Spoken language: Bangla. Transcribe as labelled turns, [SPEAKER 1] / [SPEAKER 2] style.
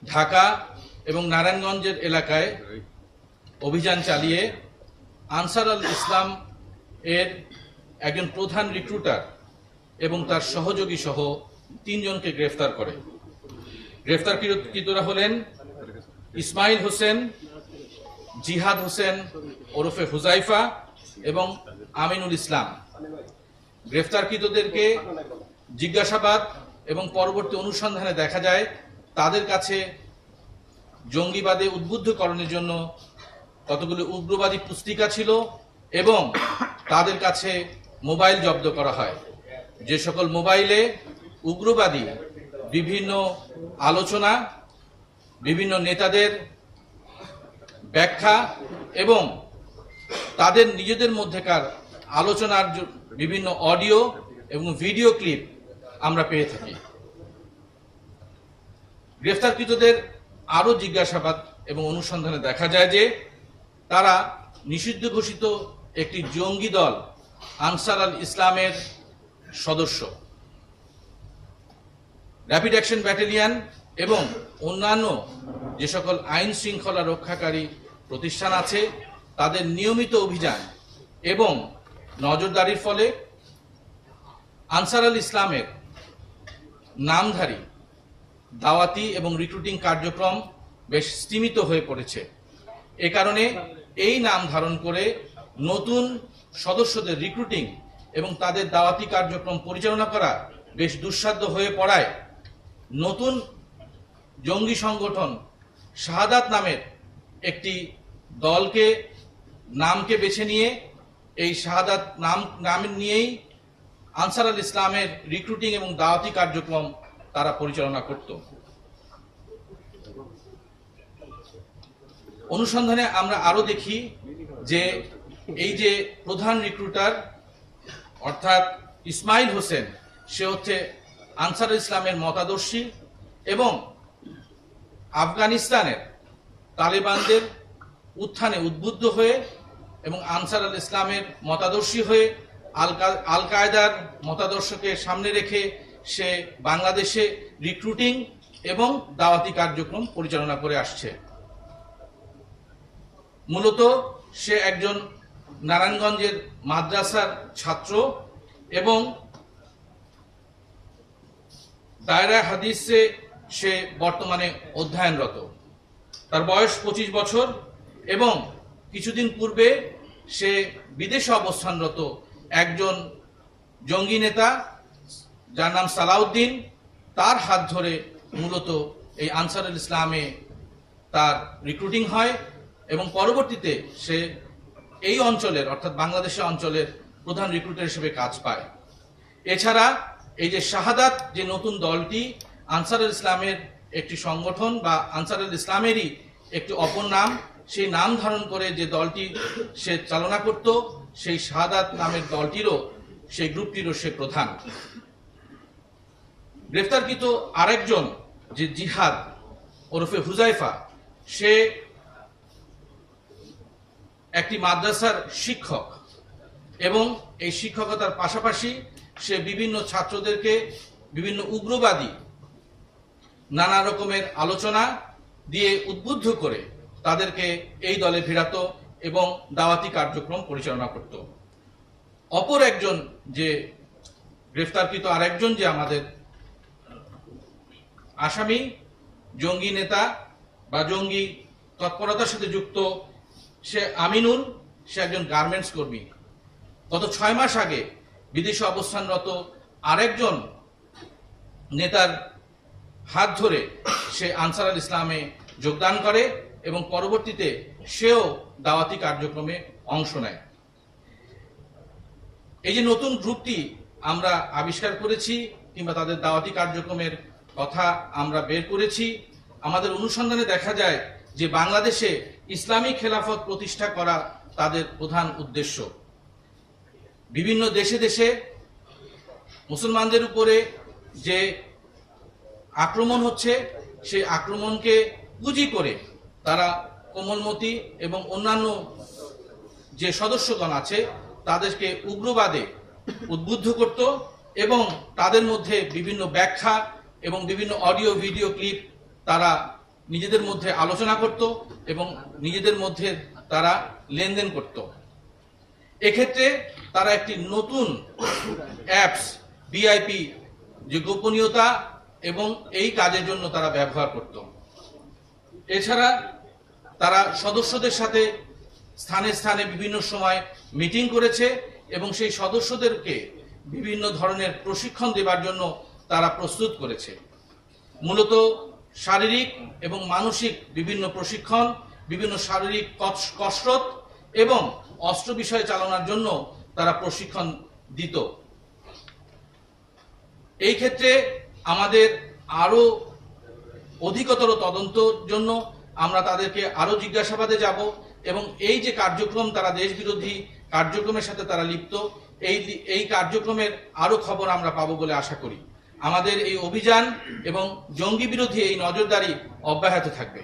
[SPEAKER 1] ঢাকা এবং নারায়ণগঞ্জের এলাকায় অভিযান চালিয়ে আনসার আল ইসলাম এর একজন প্রধান রিক্রুটার এবং তার সহযোগী সহ 3 জনকে গ্রেফতার করে। গ্রেফতারকৃতরা হলেন ইসমাইল হোসেন, জিহাদ হোসেন ওরফে হুজাইফা এবং আমিনুল ইসলাম। গ্রেফতারকৃতদেরকে জিজ্ঞাসাবাদ এবং পরবর্তী অনুসন্ধানে দেখা যায় তাদের কাছে জঙ্গিবাদে উদ্বুদ্ধকরণের জন্য কতগুলো উগ্রবাদী পুস্তিকা ছিল এবং তাদের কাছে মোবাইল জব্দ করা হয়। যে সকল মোবাইলে উগ্রবাদী বিভিন্ন আলোচনা, বিভিন্ন নেতাদের ব্যাখ্যা এবং তাদের নিজেদের মধ্যেকার আলোচনার বিভিন্ন অডিও এবং ভিডিও ক্লিপ আমরা পেয়ে থাকি। গ্রেফতারকৃতদের আরও জিজ্ঞাসাবাদ এবং অনুসন্ধানে দেখা যায় যে তারা নিষিদ্ধ ঘোষিত একটি জঙ্গি দল আনসার আল ইসলামের সদস্য। র্যাপিড অ্যাকশন ব্যাটালিয়ন এবং অন্যান্য যে সকল আইন শৃঙ্খলা রক্ষাকারী প্রতিষ্ঠান আছে তাদের নিয়মিত অভিযান এবং নজরদারির ফলে আনসার আল ইসলামের নামধারী দাওয়াতি এবং রিক্রুটিং কার্যক্রম বেশ স্তীমিত হয়ে পড়েছে। এ কারণে এই নাম ধারণ করে নতুন সদস্যদের রিক্রুটিং এবং তাদের দাওয়াতি কার্যক্রম পরিচালনা করা বেশ দুঃসাধ্য হয়ে পড়ায় নতুন জঙ্গি সংগঠন শাহাদাত নামের একটি দলকে নামকে বেছে নিয়ে এই শাহাদাত নাম নিয়েই আনসার আল ইসলামের রিক্রুটিং এবং দাওয়াতি কার্যক্রম তারা পরিচালনা করত। অনুসন্ধানে আমরা আরো দেখি যে এই যে প্রধান রিক্রুটার অর্থাৎ ইসমাইল হোসেন, সে হচ্ছে আনসার ইসলামের মতাদর্শী এবং আফগানিস্তানের তালেবানদের উত্থানে উদ্বুদ্ধ হয়ে এবং আনসার আল ইসলামের মতাদর্শী হয়ে আল কায়দার মতাদর্শকে সামনে রেখে সে বাংলাদেশে রিক্রুটিং এবং দাওয়াতি কার্যক্রম পরিচালনা করে আসছে। মূলত সে একজন নারায়ণগঞ্জের মাদ্রাসার ছাত্র এবং দায়রা হাদিসে সে বর্তমানে অধ্যয়নরত। তার বয়স 25 বছর এবং কিছুদিন পূর্বে সে বিদেশে অবস্থানরত একজন জঙ্গি নেতা যার নাম সালাউদ্দিন, তার হাত ধরে মূলত এই আনসার আল ইসলামে তার রিক্রুটিং হয় এবং পরবর্তীতে সে এই অঞ্চলের অর্থাৎ বাংলাদেশের অঞ্চলের প্রধান রিক্রুটার হিসেবে কাজ পায়। এছাড়া এই যে শাহাদাত যে নতুন দলটি আনসার আল ইসলামের একটি সংগঠন বা আনসার আল ইসলামেরই একটি অপর নাম, সেই নাম ধারণ করে যে দলটি সে চালনা করত সেই শাহাদাত নামের দলটিরও সেই গ্রুপটিরও সে প্রধান। গ্রেফতারকৃত আরেকজন যে জিহাদ ওরফে হুজাইফা, সে একটি মাদ্রাসার শিক্ষক এবং এই শিক্ষকতার পাশাপাশি সে বিভিন্ন ছাত্রদেরকে বিভিন্ন উগ্রবাদী নানা রকমের আলোচনা দিয়ে উদ্বুদ্ধ করে তাদেরকে এই দলে ভিড়াতো এবং দাওয়াতি কার্যক্রম পরিচালনা করত। অপর একজন যে গ্রেফতারকৃত আরেকজন যে আমাদের আসামি, জঙ্গি নেতা বা জঙ্গি তৎপরতার সাথে যুক্ত সে আমিনুল, সে একজন গার্মেন্টস কর্মী। গত 6 মাস আগে বিদেশে অবস্থানরত আরেকজন নেতার হাত ধরে সে আনসার আল ইসলামে যোগদান করে এবং পরবর্তীতে সেও দাওয়াতি কার্যক্রমে অংশ নেয়। এই যে নতুন গ্রুপটি আমরা আবিষ্কার করেছি কিংবা তাদের দাওয়াতি কার্যক্রমের কথা আমরা বের করেছি, আমাদের অনুসন্ধানে দেখা যায় যে বাংলাদেশে ইসলামী খেলাফত প্রতিষ্ঠা করা তাদের প্রধান উদ্দেশ্য। বিভিন্ন দেশে দেশে মুসলমানদের উপরে যে আক্রমণ হচ্ছে সেই আক্রমণকে পুঁজি করে তারা কোমলমতি এবং অন্যান্য যে সদস্যগণ আছে তাদেরকে উগ্রবাদে উদ্বুদ্ধ করত এবং তাদের মধ্যে বিভিন্ন ব্যাখ্যা এবং বিভিন্ন অডিও ভিডিও ক্লিপ তারা নিজেদের মধ্যে আলোচনা করত এবং নিজেদের মধ্যে তারা লেনদেন করত। এক্ষেত্রে তারা একটি নতুন অ্যাপস ভিআইপি যে গোপনীয়তা এবং এই কাজের জন্য তারা ব্যবহার করত। এছাড়া তারা সদস্যদের সাথে স্থানে স্থানে বিভিন্ন সময় মিটিং করেছে এবং সেই সদস্যদেরকে বিভিন্ন ধরনের প্রশিক্ষণ দেবার জন্য তারা প্রস্তুত করেছে। মূলত শারীরিক এবং মানসিক বিভিন্ন প্রশিক্ষণ, বিভিন্ন শারীরিক কসরত এবং অস্ত্র বিষয় চালানোর জন্য তারা প্রশিক্ষণ দিত। এই ক্ষেত্রে আমাদের আরো অধিকতর তদন্তের জন্য আমরা তাদেরকে আরো জিজ্ঞাসাবাদে যাব এবং এই যে কার্যক্রম তারা দেশবিরোধী কার্যক্রমের সাথে তারা লিপ্ত, এই কার্যক্রমের আরো খবর আমরা পাবো বলে আশা করি। আমাদের এই অভিযান এবং জঙ্গি বিরোধী এই নজরদারি অব্যাহত থাকবে।